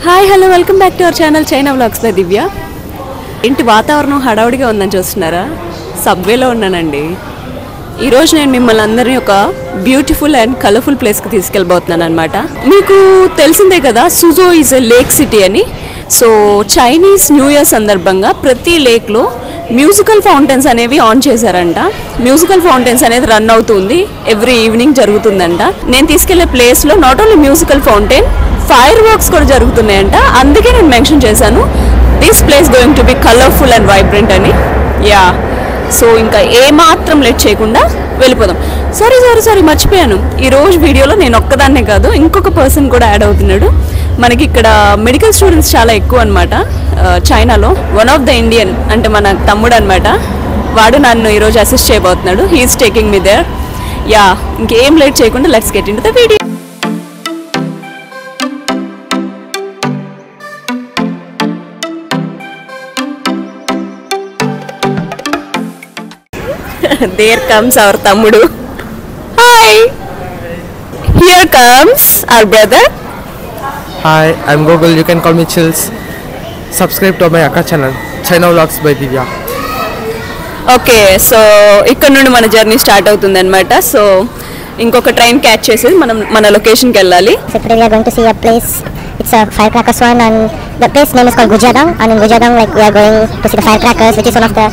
Hi hello welcome back to our channel China vlogs by Divya. ఇంటి వాతావరణం హడావుడిగా ఉందని చూస్తున్నారా? సబ్వేలో ఉన్నానండి. ఈరోజు నేను మిమ్మల్ని అందరినీ ఒక బ్యూటిఫుల్ అండ్ కలర్ఫుల్ ప్లేస్కి తీసుకెళ్ళబోతున్నాను అనమాట. మీకు తెలిసిందే కదా, సుజో ఈజ్ ఎ లేక్ సిటీ అని. సో చైనీస్ న్యూ ఇయర్ సందర్భంగా ప్రతి లేక్లో మ్యూజికల్ ఫౌంటైన్స్ అనేవి ఆన్ చేశారంట. మ్యూజికల్ ఫౌంటైన్స్ అనేది రన్ అవుతుంది, ఎవ్రీ ఈవినింగ్ జరుగుతుందంట. నేను తీసుకెళ్లే ప్లేస్లో not only musical fountain, fire works కూడా జరుగుతున్నాయంట. అందుకే నేను మెన్షన్ చేశాను this place going to be colourful and vibrant అని. యా, సో ఇంకా ఏమాత్రం లేట్ చేయకుండా వెళ్ళిపోదాం. సారీ మర్చిపోయాను, ఈరోజు వీడియోలో నేను ఒక్కదాన్నే కాదు, ఇంకొక పర్సన్ కూడా యాడ్ అవుతున్నాడు. మనకి ఇక్కడ మెడికల్ స్టూడెంట్స్ చాలా ఎక్కువ అనమాట చైనాలో. వన్ ఆఫ్ ద ఇండియన్ అంటే మన తమ్ముడు అనమాట, వాడు నన్ను ఈరోజు అసిస్ట్ చేయబోతున్నాడు. He is taking me there. Yeah, ఇంకేం లేట్ చేయకుండా let's get into the video. There comes our tammudu. Hi. Here comes our brother. Hi, I'm Gogol. You can call me Chills. Subscribe to my Akka channel, China Vlogs by Divya. Okay, so ఇక్కడ నుండి మన journey start అవుతుంది అనమాట. So ఇంకొక train catch చేసి మనం మన లొకేషన్కి వెళ్ళాలి. So today we are going to see a place. It's a firecrackers one, and the place name is called Gujadong. And in Gujadong, like, we are going to see the firecrackers, which is one of the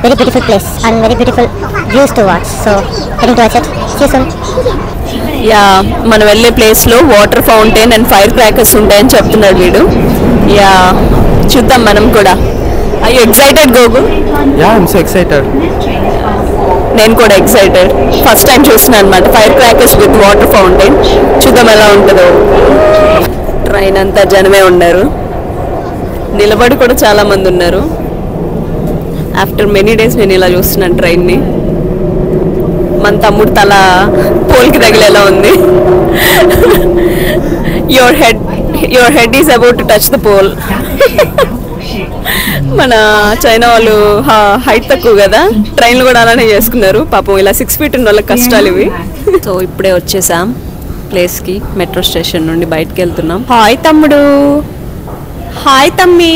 very beautiful place and very beautiful views to watch. So heading towards it. See you soon. Yeah, మనం వెళ్ళే ప్లేస్లో water fountain and fire crackers ఉంటాయని చెప్తున్నాడు వీడు. Yeah, చూద్దాం మనం కూడా. I you excited గోగు? Yeah, I'm so excited. నేను కూడా ఎక్సైటెడ్. ఫస్ట్ టైం చూస్తున్నాను అనమాట fire crackers with water fountain. చూద్దాం ఎలా ఉంటుందో. ట్రైన్ అంతా జనమే ఉన్నారు, నిలబడి కూడా చాలా మంది ఉన్నారు. ఆఫ్టర్ మెనీ డేస్ నేను ఇలా చూస్తున్నాను ట్రైన్ని. మన తమ్ముడు తల పోల్కి తగిలేలా ఉంది. Your head is about to touch the pole. మన చైనా వాళ్ళు హైట్ తక్కువ కదా, ట్రైన్లు కూడా అలానే చేసుకున్నారు. పాపం ఇలా 6 feet ఉన్న వాళ్ళకి కష్టాలు ఇవి. సో ఇప్పుడే వచ్చేసాం ప్లేస్కి, మెట్రో స్టేషన్ నుండి బయటకు వెళ్తున్నాం. హాయ్ తమ్ముడు. హాయ్ తమ్మి.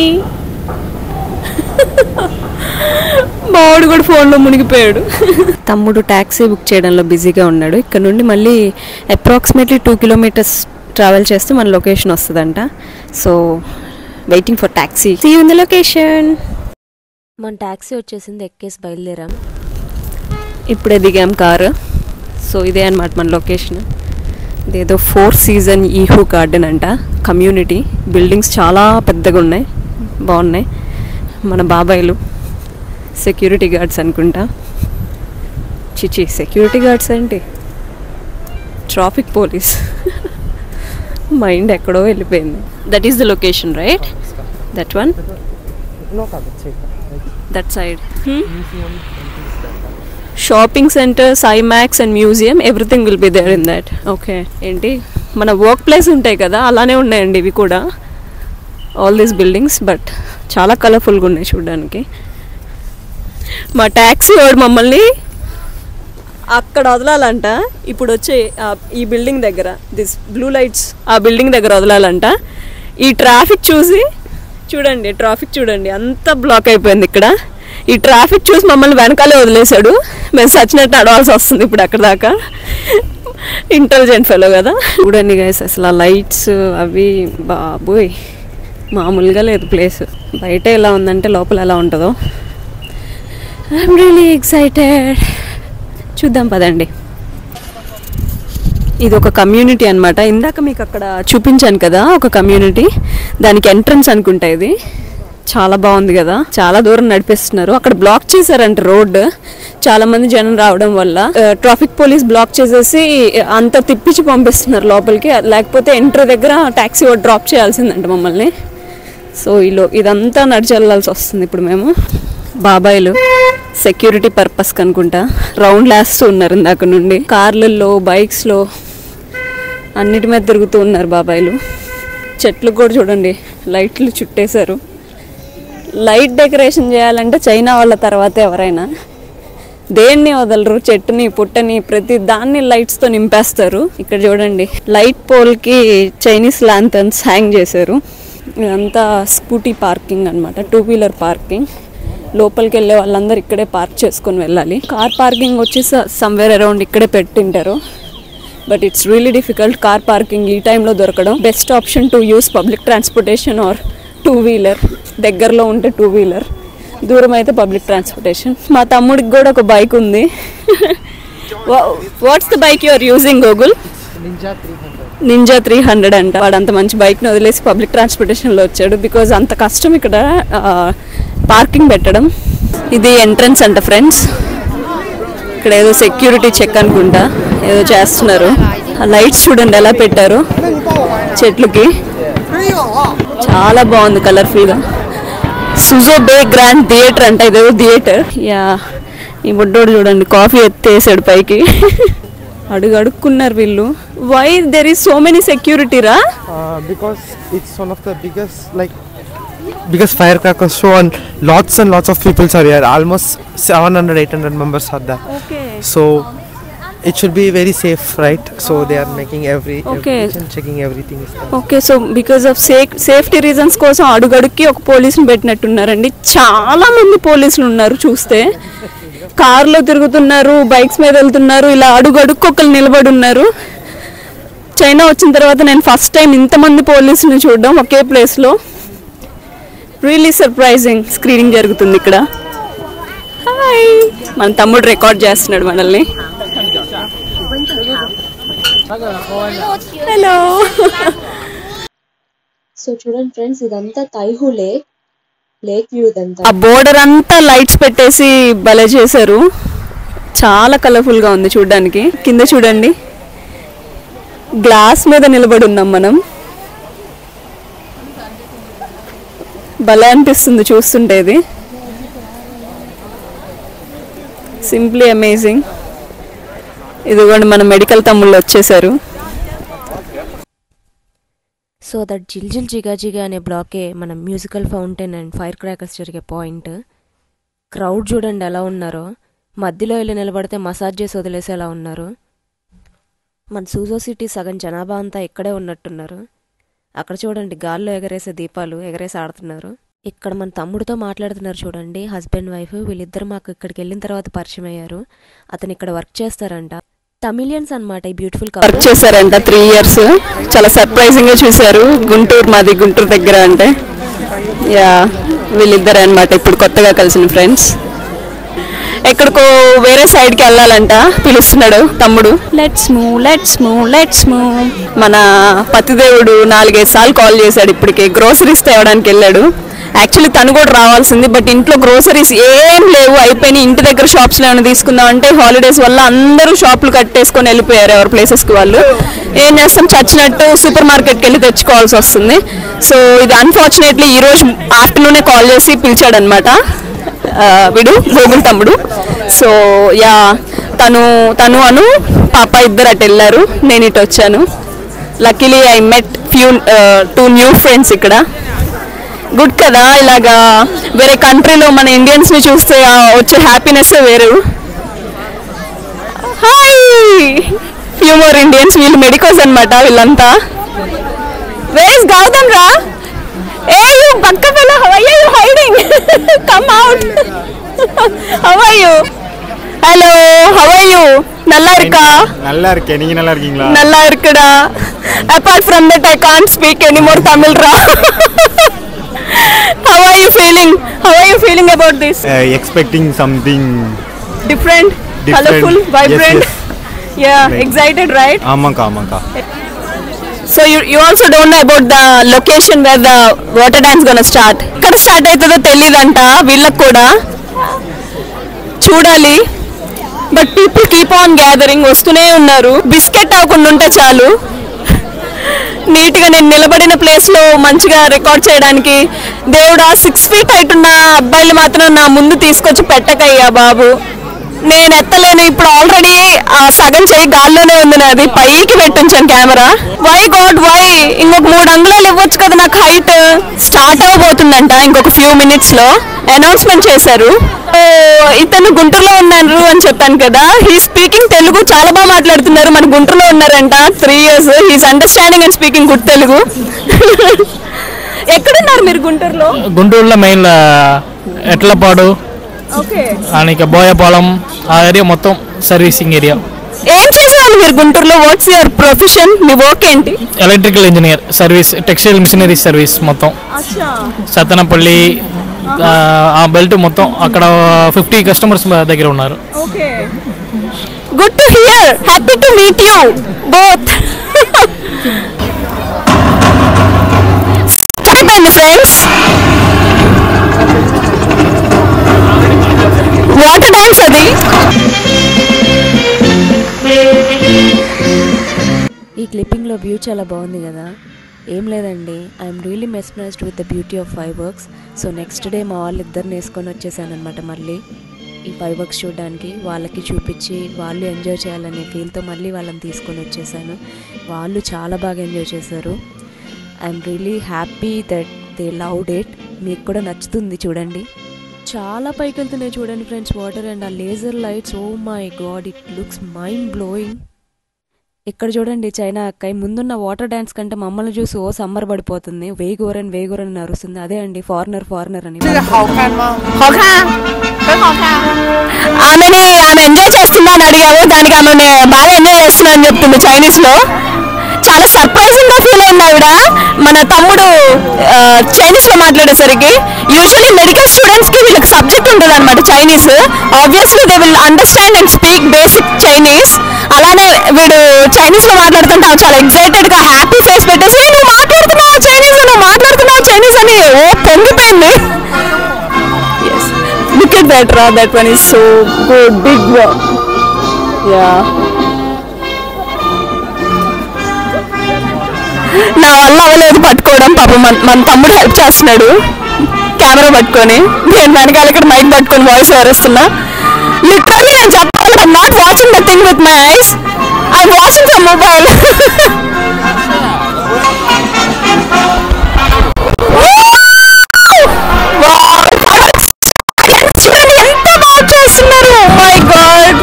మావాడు కూడా ఫోన్లో మునిగిపోయాడు. తమ్ముడు ట్యాక్సీ బుక్ చేయడంలో బిజీగా ఉన్నాడు. ఇక్కడ నుండి మళ్ళీ అప్రాక్సిమేట్లీ 2 kilometers ట్రావెల్ చేస్తే మన లొకేషన్ వస్తుందంట. So waiting for taxi. See you in the location. మన ట్యాక్సీ వచ్చేసింది, ఎక్కేసి బయలుదేరాం. ఇప్పుడే దిగాం కారు. సో ఇదే అనమాట మన లొకేషన్. ఇదేదో 4 season ఈహూ గార్డెన్ అంట, కమ్యూనిటీ. బిల్డింగ్స్ చాలా పెద్దగా ఉన్నాయి, బాగున్నాయి. మన బాబాయిలు సెక్యూరిటీ గార్డ్స్ అనుకుంటా. చిచి, సెక్యూరిటీ గార్డ్స్ ఏంటి, ట్రాఫిక్ పోలీస్. మైండ్ ఎక్కడో వెళ్ళిపోయింది. That is the location, right? That one, that side. Shopping centres, IMAX and museum, everything will be there in that. Okay, ఏంటి మన వర్క్ ప్లేస్ ఉంటాయి కదా, అలానే ఉన్నాయండి ఇవి కూడా, ఆల్ దీస్ బిల్డింగ్స్. బట్ చాలా కలర్ఫుల్గా ఉన్నాయి చూడడానికి. మా ట్యాక్సీ వాడు మమ్మల్ని అక్కడ వదలాలంట. ఇప్పుడు వచ్చే ఈ బిల్డింగ్ దగ్గర, దిస్ బ్లూ లైట్స్, ఆ బిల్డింగ్ దగ్గర వదలాలంట. ఈ ట్రాఫిక్ చూసి చూడండి, ట్రాఫిక్ చూడండి, అంతా బ్లాక్ అయిపోయింది ఇక్కడ. ఈ ట్రాఫిక్ చూసి మమ్మల్ని వెనకాలే వదిలేశాడు. మేము సచ్చినట్టు నడవాల్సి వస్తుంది ఇప్పుడు అక్కడ దాకా. ఇంటెలిజెంట్ ఫెలో కదా. చూడండి గైస్, అసలు ఆ లైట్స్ అవి బాబోయ్ మామూలుగా లేదు ప్లేస్. బయట ఎలా ఉందంటే లోపల ఎలా ఉంటుందో. I'm really excited. చూద్దాం పదండి. ఇది ఒక కమ్యూనిటీ అనమాట. ఇందాక మీకు అక్కడ చూపించాను కదా ఒక కమ్యూనిటీ, దానికి ఎంట్రన్స్ అనుకుంటా ఇది. చాలా బాగుంది కదా, చాలా దూరం నడిపిస్తున్నారు. అక్కడ బ్లాక్ చేశారంట రోడ్, చాలా మంది జనం రావడం వల్ల. ట్రాఫిక్ పోలీస్ బ్లాక్ చేసేసి అంత తిప్పించి పంపిస్తున్నారు లోపలికి. లేకపోతే ఎంట్రీ దగ్గర ట్యాక్సీ డ్రాప్ చేయాల్సిందంట మమ్మల్ని. సో ఇదంతా నడిచెళ్ళాల్సి వస్తుంది ఇప్పుడు మేము. బాబాయిలు సెక్యూరిటీ పర్పస్ కనుకుంటా రౌండ్ వేస్తూ ఉన్నారు ఇందాక నుండి. కార్లలో, బైక్స్లో అన్నిటి మీద తిరుగుతూ ఉన్నారు బాబాయిలు. చెట్లు కూడా చూడండి, లైట్లు చుట్టేశారు. లైట్ డెకరేషన్ చేయాలంటే చైనా వాళ్ళ తర్వాత ఎవరైనా. దేన్ని వదలరు, చెట్టుని పుట్టని ప్రతి దాన్ని లైట్స్తో నింపేస్తారు. ఇక్కడ చూడండి, లైట్ పోల్కి చైనీస్ లాంతర్న్స్ హ్యాంగ్ చేశారు. ఇదంతా స్కూటీ పార్కింగ్ అనమాట, 2-వీలర్ పార్కింగ్. లోపలికి వెళ్ళే వాళ్ళందరూ ఇక్కడే పార్క్ చేసుకొని వెళ్ళాలి. కార్ పార్కింగ్ వచ్చేసి సమ్వేర్ అరౌండ్ ఇక్కడే పెట్టింటారు. But it's really difficult car parking ఈ టైంలో దొరకడం. Best option to use public transportation or 2-వీలర్. దగ్గరలో ఉంటే 2-వీలర్, దూరం అయితే పబ్లిక్ ట్రాన్స్పోర్టేషన్. మా తమ్ముడికి కూడా ఒక బైక్ ఉంది. What's the bike you are using Google? Ninja 300 అంట. వాడు అంత మంచి బైక్ని వదిలేసి పబ్లిక్ ట్రాన్స్పోర్టేషన్లో వచ్చాడు. బికాజ్ అంత కష్టం ఇక్కడ పార్కింగ్ పెట్టడం. ఇది ఎంట్రన్స్ అంట ఫ్రెండ్స్. ఇక్కడ ఏదో సెక్యూరిటీ చెక్ అనుకుంటా ఏదో చేస్తున్నారు. ఆ లైట్స్ చూడండి ఎలా పెట్టారు చెట్లకి, చాలా బాగుంది కలర్ఫుల్గా. సుజో బే గ్రాండ్ థియేటర్ అంట, ఇదేదో థియేటర్. యా, ఈ బుడ్డోడు చూడండి కాఫీ ఎత్తేసాడు పైకి. అడుగున్నారు వీళ్ళు. Why there is so many security రా? Because it's one of the biggest firecracker show and lots of people are here. Almost 700-800 members are there. Okay. So it should be very safe, right? So they are making checking everything is there. Okay, so because of safety reasons కోసం అడుగడుక్కి ఒక పోలీసుని పెట్టినట్టున్నారండి. చాలా మంది పోలీసులు ఉన్నారు చూస్తే. కార్లో తిరుగుతున్నారు, బైక్స్ మీద వెళ్తున్నారు, ఇలా అడుగడుక్కు ఒకరు నిలబడి ఉన్నారు. చైనా వచ్చిన తర్వాత నేను ఫస్ట్ టైం ఇంతమంది పోలీసుని చూడడం ఒకే ప్లేస్లో. Really surprising. స్క్రీనింగ్ జరుగుతుంది ఇక్కడ. హాయ్, మన తమ్ముడు రికార్డ్ చేస్తున్నాడు మనల్ని. హలో. సో చూడండి ఫ్రెండ్స్, ఇదంతా తైహు లేక్ వ్యూ. ఇదంతా ఆ బోర్డర్ అంతా లైట్స్ పెట్టేసి భలే చేశారు. చాలా కలర్ఫుల్ గా ఉంది చూడడానికి. కింద చూడండి, గ్లాస్ మీద నిలబడి ఉన్నాం మనం. భలే అనిపిస్తుంది చూస్తుంటే. ఇది సింప్లీ అమేజింగ్. ఇదిగోండి మన మెడికల్ తమ్ముళ్ళు వచ్చేసారు. సో దట్ జిల్జిల్ జిగా అనే బ్లాకే మన musical fountain and fire crackers జరిగే పాయింట్. క్రౌడ్ చూడండి ఎలా ఉన్నారో. మధ్యలో వెళ్ళి నిలబడితే మసాజ్ చేసి వదిలేసి ఎలా ఉన్నారు. మన సూజో సిటీ సగం జనాభా అంతా ఇక్కడే ఉన్నట్టున్నారు. అక్కడ చూడండి గాల్లో ఎగరేసే దీపాలు ఎగరేసి ఆడుతున్నారు. ఇక్కడ మన తమ్ముడితో మాట్లాడుతున్నారు చూడండి, హస్బెండ్ వైఫ్. వీళ్ళిద్దరు మాకు ఇక్కడికి వెళ్ళిన తర్వాత పరిచయం అయ్యారు. అతను ఇక్కడ వర్క్ చేస్తారంట. తమిళియన్స్ అన్నమాట. ఈ బ్యూటిఫుల్ వర్క్ చేశారంట 3 years. చాలా సర్ప్రైజింగ్ గా చూశారు. గుంటూరు, మాది గుంటూరు దగ్గర అంటే. యా, వీళ్ళిద్దరే అనమాట ఇప్పుడు కొత్తగా కలిసిన ఫ్రెండ్స్. ఎక్కడికో వేరే సైడ్కి వెళ్ళాలంట, పిలుస్తున్నాడు తమ్ముడు. Let's move. మన పతిదేవుడు 4-5 సార్లు కాల్ చేశాడు ఇప్పటికే. గ్రోసరీస్ తేవడానికి వెళ్ళాడు. యాక్చువల్లీ తను కూడా రావాల్సింది, బట్ ఇంట్లో గ్రోసరీస్ ఏం లేవు, అయిపోయినాయి. ఇంటి దగ్గర షాప్స్లో ఏమైనా తీసుకుందాం అంటే హాలిడేస్ వల్ల అందరూ షాపులు కట్టేసుకొని వెళ్ళిపోయారు ఎవరి ప్లేసెస్కి వాళ్ళు. ఏం చేస్తాం, చచ్చినట్టు సూపర్ మార్కెట్కి వెళ్ళి తెచ్చుకోవాల్సి వస్తుంది. సో ఇది అన్ఫార్చునేట్లీ ఈరోజు ఆఫ్టర్నూనే కాల్ చేసి పిలిచాడనమాట వీడు గోగుల్ తమ్ముడు. సో యా, తను అను పాప ఇద్దరు అటు వెళ్ళారు, నేను ఇటు వచ్చాను. Luckily I met 2 new friends ఇక్కడ. గుడ్ కదా, ఇలాగా వేరే కంట్రీలో మన ఇండియన్స్ని చూస్తే వచ్చే హ్యాపీనెస్ వేరు. Hi, few more Indians. వీళ్ళు మెడికోస్ అనమాట వీళ్ళంతా. వేస్ గౌతమ్ రా. Hey, you bakka fellow, how are you hiding? Come out. How are you? Hello, how are you? Nalla irka? Nalla irukke, neenga nalla irkingla? Nalla irukada. Apart from that, I can't speak any more Tamil ra. How are you feeling? How are you feeling about this? Expecting something different, colorful, vibrant. Yes. Yeah, excited, right? Amanka. So you also don't know about the location where the water dance gonna start. Ekkada start aitado telidanta వీళ్ళకి కూడా. చూడాలి. But people keep on gathering, వస్తూనే ఉన్నారు. Biscuit అవ్వకుండా ఉంటే చాలు. నీట్గా నేను నిలబడిన ప్లేస్లో మంచిగా రికార్డ్ చేయడానికి. దేవుడా, 6 feet హైట్ ఉన్న అబ్బాయిలు మాత్రం నా ముందు తీసుకొచ్చి పెట్టకయ్యా బాబు. నేను ఎత్తలేను. ఇప్పుడు ఆల్రెడీ సగం చేయి గాల్లోనే ఉంది నాది. పైకి పెట్టించాను కెమెరా. Why God why? ఇంకొక 3 అంగుళాలు ఇవ్వచ్చు కదా నాకు హైట్. స్టార్ట్ అవ్వబోతుందంట ఇంకొక ఫ్యూ మినిట్స్ లో. అనౌన్స్మెంట్ చేశారు. ఇతను గుంటూరులో ఉన్నారు అని చెప్పాను కదా. హీ స్పీకింగ్ తెలుగు చాలా బాగా మాట్లాడుతున్నారు. మన గుంటూరులో ఉన్నారంట 3 years. He's understanding and speaking good Telugu. మీరు గుంటూరులో? గుంటూరులో మెయిన్ ఎట్లపాడు అనేక బోయపాలెం ఆ ఏరియా మొత్తం సర్వీసింగ్ ఏరియా. ఏం చేసేవాళ్ళు మీరు గుంటూరులో? What's your profession? మీ వర్క్ ఏంటి? Electrical engineer service, textile machinery service మొత్తం. సత్తనపల్లి ఆ బెల్ట్ మొత్తం అక్కడ 50 కస్టమర్స్ దగ్గర ఉన్నారు. Good to hear. Happy to meet you both. Friends, water dance అది. ఈ క్లిప్పింగ్లో వ్యూ చాలా బాగుంది కదా. ఏం లేదండి, I'm really mesmerised with the beauty of fire works. So next day మా వాళ్ళు ఇద్దరిని వేసుకొని వచ్చేసాను అనమాట. మళ్ళీ ఈ ఫైర్ వర్క్స్ చూడడానికి వాళ్ళకి చూపించి వాళ్ళు ఎంజాయ్ చేయాలనే ఫీల్తో మళ్ళీ వాళ్ళని తీసుకొని వచ్చేసాను. వాళ్ళు చాలా బాగా ఎంజాయ్ చేశారు. I'm really happy that they loved it. మీకు కూడా నచ్చుతుంది చూడండి. చాలా పైకి వెళ్తున్నాయి చూడండి ఫ్రెండ్స్ వాటర్. అండ్ ఆ laser lights, oh my god, it looks mind blowing. ఇక్కడ చూడండి చైనా అక్కయ్య ముందున్న వాటర్ డ్యాన్స్ కంటే మమ్మల్ని చూసి ఓ సమ్మర్ పడిపోతుంది. వేగూరని అరుస్తుంది. అదే అండి ఫారినర్ అని. ఆమె ఎంజాయ్ చేస్తుందా అని అడిగాము. దానికి ఆమె బాగా ఎంజాయ్ చేస్తున్నా అని చెప్తుంది చైనీస్ లో. చాలా సర్ప్రైజింగ్ గా ఫీల్ అయింది ఆవిడ. మన తమ్ముడు చైనీస్ లో మాట్లాడేసరికి యూజువల్లీ మెడికల్ స్టూడెంట్స్ కి వీళ్ళకి సబ్జెక్ట్ ఉంటుంది అనమాట Chinese. Obviously they will understand and speak basic Chinese. అలానే వీడు చైనీస్ లో మాట్లాడుతుంటే చాలా ఎక్సైటెడ్ గా హ్యాపీ ఫేస్ పెట్టేసి నువ్వు మాట్లాడుతున్నావు చైనీస్ అని ఓ పొంగిపోయింది. లుక్ ఎట్ దట్ రా, that one is so good, big one. Yeah, నా వల్ల అవ్వలేదు పట్టుకోవడం. పాపం మన తమ్ముడు హెల్ప్ చేస్తున్నాడు కెమెరా పట్టుకొని. నేను వెనకాల ఇక్కడ మైక్ పట్టుకొని వాయిస్ ఓవర్ లిటరల్లీ నేను చెప్పాలి, I'm not watching the thing with my ice, I'm watching from mobile. ఎంత బాగా చేస్తున్నారు, మై గాడ్.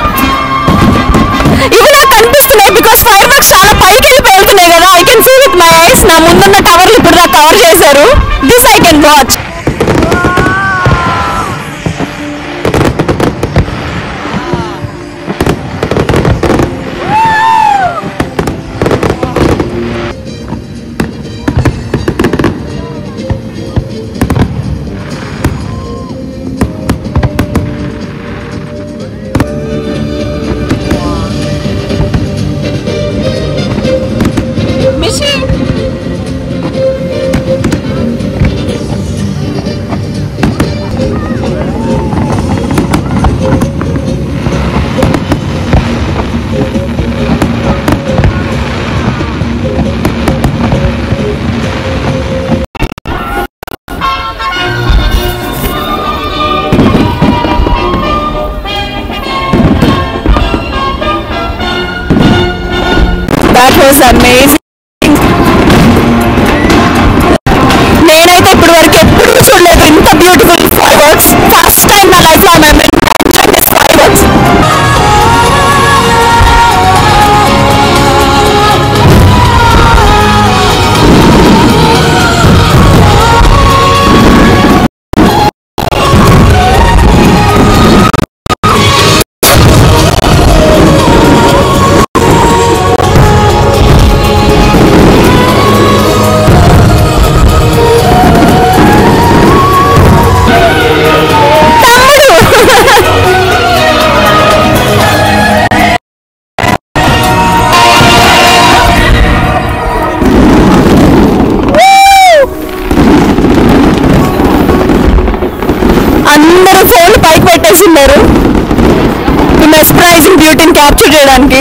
ఇవి నాకు కనిపిస్తున్నాయి బికాస్ ఫైర్ వర్క్స్ చాలా పైకి వెళ్తున్నాయి కదా. I can see with my eyes. నా ముందున్న టవర్లు ఇప్పుడు దాకా కవర్ చేశారు. This I can watch. That was amazing. నేనైతే ఇప్పుడు వరకు ఎప్పుడు చూడలేదు ఇంత beautiful fireworks. First time నా లైఫ్ లో మేము ఫైర్ వర్క్స్. అందరూ ఫోన్ పైకి పెట్టేస్తున్నారు ఈ మెస్మరైజింగ్ బ్యూటీని క్యాప్చర్ చేయడానికి.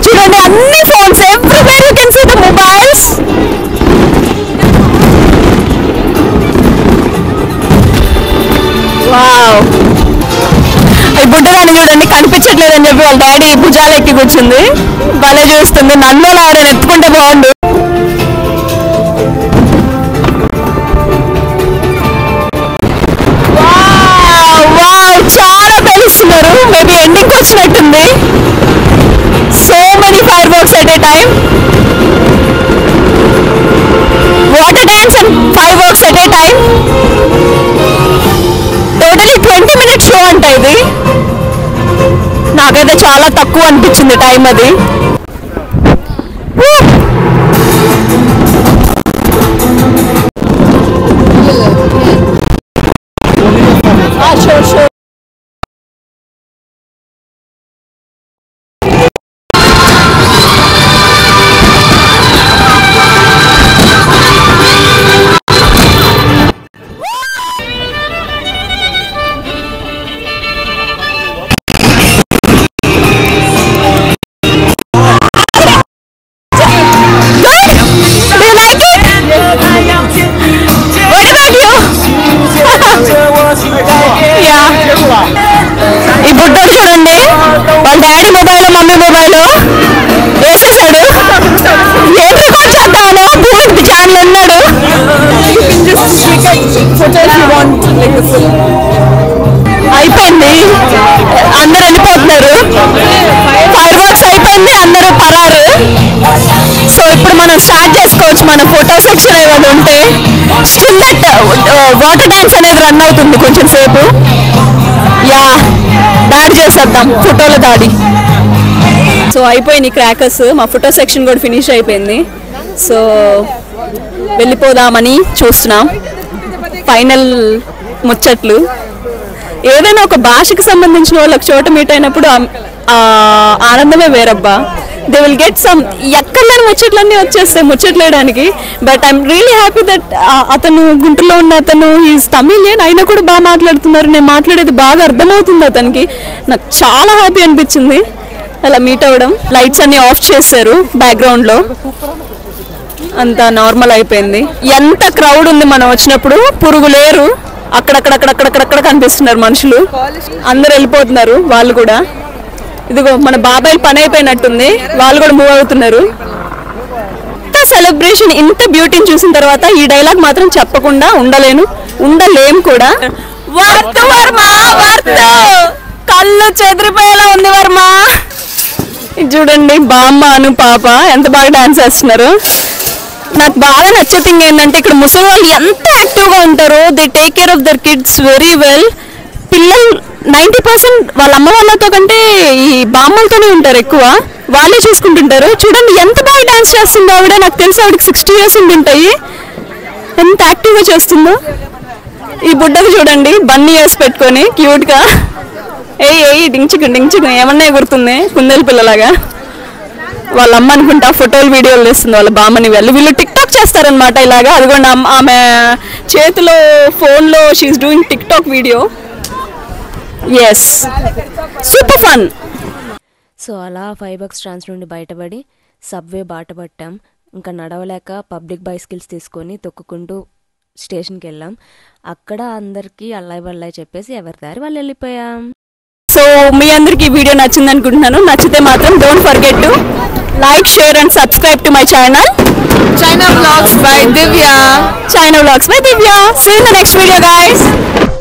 చూడండి అన్ని phones, everywhere you can see the mobiles. Wow, ఈ బుడ్డదాన్ని చూడండి కనిపించట్లేదని చెప్పి వాళ్ళ డాడీ భుజాలు ఎక్కి కూర్చుంది. భలే చూస్తుంది. నన్ను ఎవరైనా ఎత్తుకుంటే బాగుండు. చాలా తెలుస్తున్నారు. మేబీ ఎండింగ్ వచ్చినట్టుంది. So many fire works at a time. Water dance and fire works at a time. నాకైతే చాలా తక్కువ అనిపించింది టైం అది. ఈ బుడ్డోడు చూడండి, వాళ్ళ డాడీ మొబైల్ మమ్మీ మొబైల్ వేసేసాడు. ఏం రికార్డ్ చేద్దామని పూర్తి ఛానల్ అన్నాడు. అయిపోయింది, అందరు వెళ్ళిపోతున్నారు. ఫైర్ వర్క్స్ అయిపోయింది, అందరూ పరారు. సో ఇప్పుడు మనం స్టార్ట్ చేసుకోవచ్చు మన ఫోటో సెక్షన్ ఏమైనా ఉంటే. స్టిల్ దట్ వాటర్ డాన్స్ అనేది రన్ అవుతుంది కొంచెం సేపు. యా, దాడి చేసేద్దాం, ఫోటోల దాడి. సో అయిపోయింది క్రాకర్స్, మా ఫోటో సెక్షన్ కూడా ఫినిష్ అయిపోయింది. సో వెళ్ళిపోదామని చూస్తున్నాం. ఫైనల్ ముచ్చట్లు. ఏదైనా ఒక భాషకి సంబంధించిన వాళ్ళకి చోట మీట్ అయినప్పుడు ఆనందమే వేరబ్బా. దే విల్ గెట్ సమ్ ఎక్కడలేని ముచ్చట్లన్నీ వచ్చేస్తాయి ముచ్చట్లేయడానికి. But I'm really happy that అతను గుంటూరులో ఉన్న అతను ఈజ్ తమిళియన్ అయినా కూడా బాగా మాట్లాడుతున్నారు. నేను మాట్లాడేది బాగా అర్థమవుతుంది అతనికి. నాకు చాలా హ్యాపీ అనిపించింది అలా మీట్ అవ్వడం. లైట్స్ అన్ని ఆఫ్ చేశారు బ్యాక్గ్రౌండ్లో, అంతా నార్మల్ అయిపోయింది. ఎంత క్రౌడ్ ఉంది మనం వచ్చినప్పుడు, పురుగు లేరు. అక్కడక్కడక్కడక్కడక్కడక్కడ కనిపిస్తున్నారు మనుషులు, అందరు వెళ్ళిపోతున్నారు వాళ్ళు కూడా. ఇదిగో మన బాబాయ్ పని అయిపోయినట్టుంది, వాళ్ళు కూడా మూవ్ అవుతున్నారు. ఇంత సెలబ్రేషన్, ఇంత బ్యూటీని చూసిన తర్వాత ఈ డైలాగ్ మాత్రం చెప్పకుండా ఉండలేం కూడా. వర్త్ వర్మ, వర్త్ కళ్ళు చెదిరిపోయేలా ఉంది వర్మ. ఇది చూడండి, బామ్మ అను పాప ఎంత బాగా డాన్స్ చేస్తున్నారు. నాకు బాగా నచ్చే థింగ్ ఏంటంటే ఇక్కడ ముసలి వాళ్ళు ఎంత యాక్టివ్గా ఉంటారో. They take care of their kids very well. పిల్లలు 90% వాళ్ళ అమ్మ వాళ్ళతో కంటే ఈ బామ్మలతోనే ఉంటారు ఎక్కువ, వాళ్ళే చూసుకుంటుంటారు. చూడండి ఎంత బాగా డాన్స్ చేస్తుందో ఆవిడ. నాకు తెలిసి ఆవిడకి 60 years ఉంటాయి, ఎంత యాక్టివ్గా చేస్తుందో. ఈ బుడ్డకు చూడండి, బన్నీ వేసి పెట్టుకొని క్యూట్గా డించుకు ఏమన్నా ఎగురుతుంది కుందేలు పిల్లలాగా. వాళ్ళ అమ్మ అనుకుంటా ఫోటోలు వీడియోలు తీస్తుంది వాళ్ళ బామ్మని. వీళ్ళు టిక్టాక్ చేస్తారనమాట ఇలాగా. అదిగోండి ఆమె చేతిలో ఫోన్లో she is doing TikTok video. Yes, super fun. So అలా $5 ట్రాన్స్ నుండి బయటపడి సబ్వే బాట పట్టాం. ఇంకా నడవలేక పబ్లిక్ బైసికల్స్ తీసుకొని తొక్కుకుంటూ స్టేషన్కి వెళ్ళాం. అక్కడ అందరికీ అల్లాయి బల్లాయి చెప్పేసి ఎవరి దారి వాళ్ళు వెళ్ళిపోయాం. సో మీ అందరికి వీడియో నచ్చింది అనుకుంటున్నాను. నచ్చితే మాత్రం don't forget to like, share and subscribe to my channel China Vlogs by Divya. See you in the next video guys.